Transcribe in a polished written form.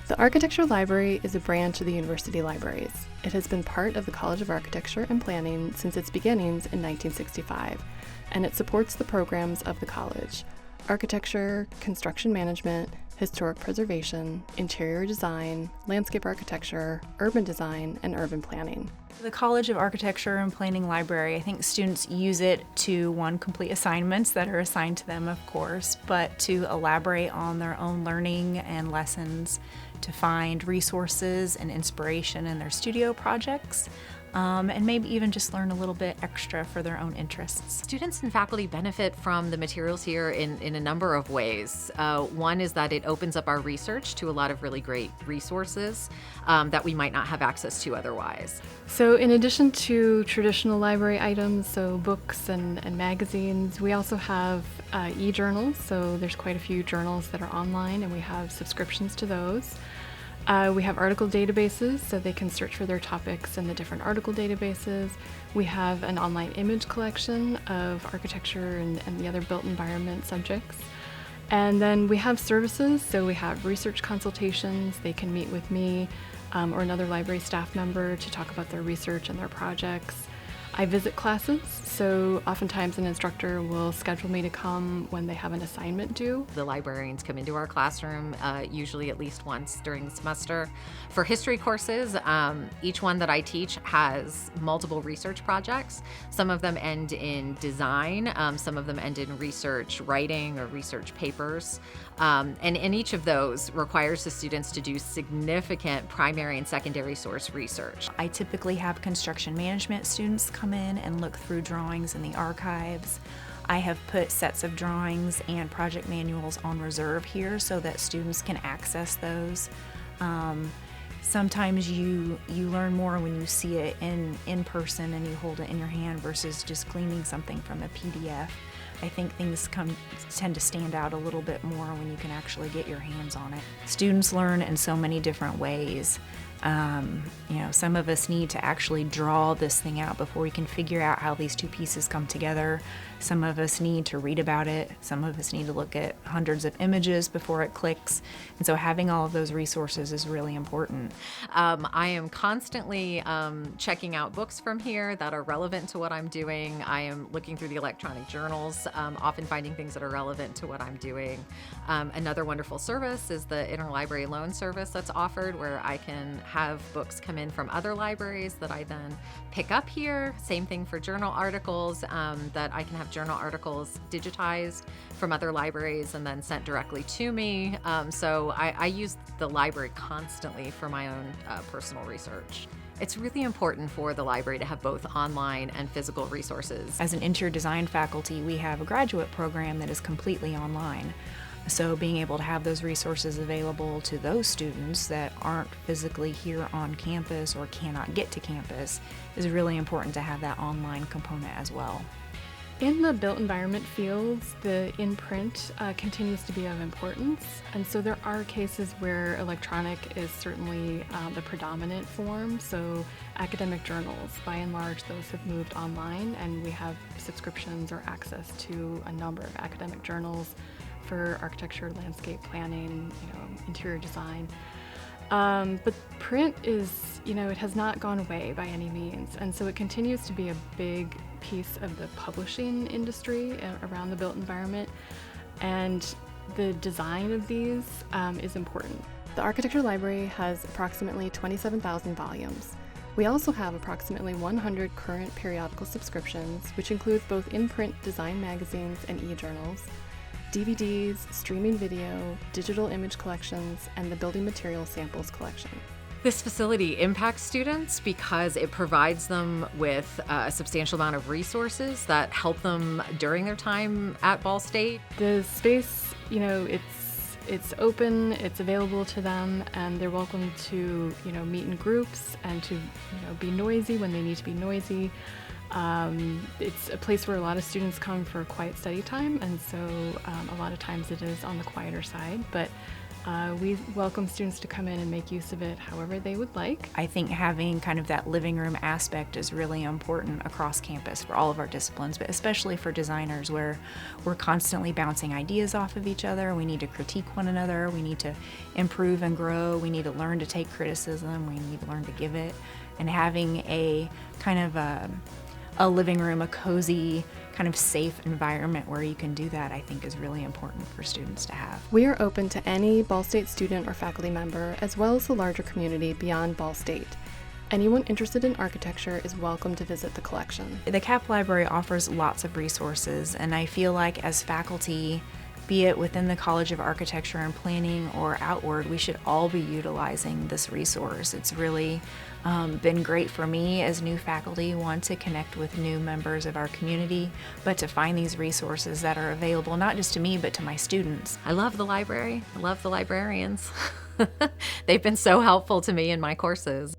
The Architecture Library is a branch of the University Libraries. It has been part of the College of Architecture and Planning since its beginnings in 1965, and it supports the programs of the college: architecture, construction management, historic preservation, interior design, landscape architecture, urban design, and urban planning. The College of Architecture and Planning Library, I think students use it to, one, complete assignments that are assigned to them, of course, but to elaborate on their own learning and lessons, to find resources and inspiration in their studio projects, and maybe even just learn a little bit extra for their own interests. Students and faculty benefit from the materials here in a number of ways. One is that it opens up our research to a lot of really great resources that we might not have access to otherwise. So in addition to traditional library items, so books and magazines, we also have e-journals. So there's quite a few journals that are online, and we have subscriptions to those. We have article databases, so they can search for their topics in the different article databases. We have an online image collection of architecture and the other built environment subjects. And then we have services, so we have research consultations. They can meet with me or another library staff member to talk about their research and their projects. I visit classes, so oftentimes an instructor will schedule me to come when they have an assignment due. The librarians come into our classroom usually at least once during the semester. For history courses, each one that I teach has multiple research projects. Some of them end in design, some of them end in research writing or research papers. And each of those requires the students to do significant primary and secondary source research. I typically have construction management students come in and look through drawings in the archives. I have put sets of drawings and project manuals on reserve here so that students can access those. Sometimes you learn more when you see it in person and you hold it in your hand versus just gleaning something from a PDF. I think things tend to stand out a little bit more when you can actually get your hands on it. Students learn in so many different ways. Some of us need to actually draw this thing out before we can figure out how these two pieces come together. Some of us need to read about it. Some of us need to look at hundreds of images before it clicks. And so having all of those resources is really important. I am constantly checking out books from here that are relevant to what I'm doing. I am looking through the electronic journals, often finding things that are relevant to what I'm doing. Another wonderful service is the interlibrary loan service that's offered, where I can have books come in from other libraries that I then pick up here. Same thing for journal articles, that I can have journal articles digitized from other libraries and then sent directly to me. So I use the library constantly for my own personal research. It's really important for the library to have both online and physical resources. As an interior design faculty, we have a graduate program that is completely online. So being able to have those resources available to those students that aren't physically here on campus or cannot get to campus is really important to have that online component as well. In the built environment fields, the in-print continues to be of importance, and so there are cases where electronic is certainly the predominant form. So academic journals, by and large, those have moved online, and we have subscriptions or access to a number of academic journals for architecture, landscape planning, interior design. But print is, it has not gone away by any means, and so it continues to be a big piece of the publishing industry around the built environment, and the design of these is important. The Architecture Library has approximately 27,000 volumes. We also have approximately 100 current periodical subscriptions, which includes both in-print design magazines and e-journals, DVDs, streaming video, digital image collections, and the building material samples collection. This facility impacts students because it provides them with a substantial amount of resources that help them during their time at Ball State. The space, it's open, it's available to them, and they're welcome to, meet in groups and to, be noisy when they need to be noisy. It's a place where a lot of students come for quiet study time, and so a lot of times it is on the quieter side, but We welcome students to come in and make use of it however they would like. I think having kind of that living room aspect is really important across campus for all of our disciplines, but especially for designers, where we're constantly bouncing ideas off of each other. We need to critique one another. We need to improve and grow. We need to learn to take criticism. We need to learn to give it. And having a kind of a living room, a cozy, kind of safe environment where you can do that, I think is really important for students to have. We are open to any Ball State student or faculty member, as well as the larger community beyond Ball State. Anyone interested in architecture is welcome to visit the collection. The CAP Library offers lots of resources, and I feel like as faculty, be it within the College of Architecture and Planning or outward, we should all be utilizing this resource. It's really been great for me as new faculty, one, to connect with new members of our community, but to find these resources that are available not just to me, but to my students. I love the library. I love the librarians. They've been so helpful to me in my courses.